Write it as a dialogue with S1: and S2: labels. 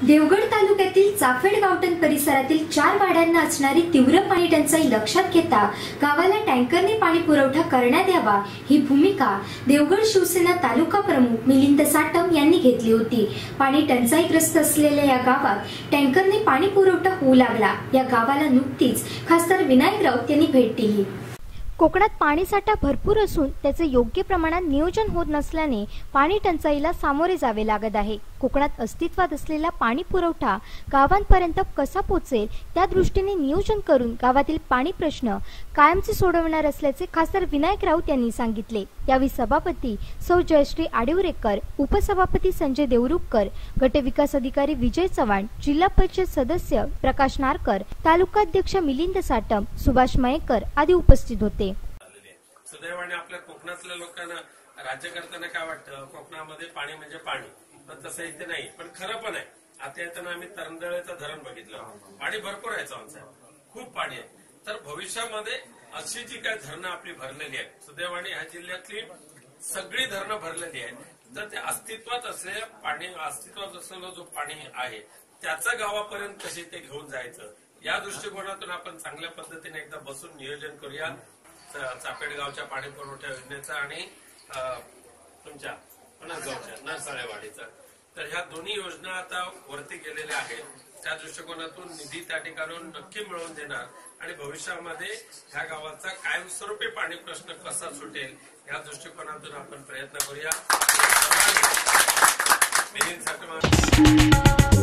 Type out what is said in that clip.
S1: देवगड तालुक्यातील चाफेड गावठण परिसरातील 4 वाड्यांना असणारी तीव्र पाणी टंचाई लक्षात घेता गावाला टँकरने पाणी पुरवठा करण्यात यावा ही भूमिका देवगड शिवसेना तालुका प्रमुख मिलिंद साटम यांनी घेतली होती। पाणी टंचाईग्रस्त असलेल्या या गावात टँकरने पाणी पुरवठा होऊ लागला। या गावाला नुकतीच खासदार विनायक राऊत यांनी भेट दिली। कोकणात पाणीसाठा भरपूर असून त्याचे योग्य प्रमाणात नियोजन होत नसल्याने पाणी टंचाईला सामोरे जावे लागत आहे। कोकणात अस्तित्वात असलेला पाणी पुरवठा गावांपर्यंत कसा पोहोचेल त्या दृष्टीने नियोजन करून गावातील पाणी प्रश्न कायमचे सोडवणार असल्याचे खासदार विनायक राऊत यांनी सांगितले। यावेळी सभापती सौ जयश्री आडिवरेकर, उपसभापती संजय देवरुखकर, गट विकास अधिकारी विजय चव्हाण, जिल्हा परिषद सदस्य प्रकाश नारकर, तालुकाध्यक्ष मिलिंद साटम, सुभाष मयेकर आदी उपस्थित होते।
S2: सुदैवाने आपल्या कोकणातल्या लोकांना राज्यकर्त्यांना काय वाटतं, कोकणामध्ये पाणी म्हणजे पाणी, पण तसं इथे नाही। पण खरं पण आहे। आता येताना आम्ही तरंदळेचं धरण बघितलं, पाणी भरपूर आहे, खूप पाणी आहे। तर भविष्यामध्ये अशी जी काही धरणं आपली भरलेली आहेत, सुदैवाने ह्या जिल्ह्यातली सगळी धरणं भरलेली आहेत, तर ते अस्तित्वात असलेल्या पाणी अस्तित्वात असलेलं जो पाणी आहे त्याचं गावापर्यंत कशी ते घेऊन जायचं या दृष्टिकोनातून आपण चांगल्या पद्धतीने एकदा बसून नियोजन करूया। चाफेड गावच्या पाणी पुरवठा योजनेचा आणि तुमच्या पणसगावच्या नरसाळेवाडीचा, तर ह्या दोन्ही योजना आता वरती गेलेल्या आहेत। त्या दृष्टिकोनातून निधी त्या ठिकाणून नक्की मिळवून देणार आणि भविष्यामध्ये ह्या गावाचा कायमस्वरूपी पाणी प्रश्न कसा सुटेल या दृष्टिकोनातून आपण प्रयत्न करूया। मिलिंद साटम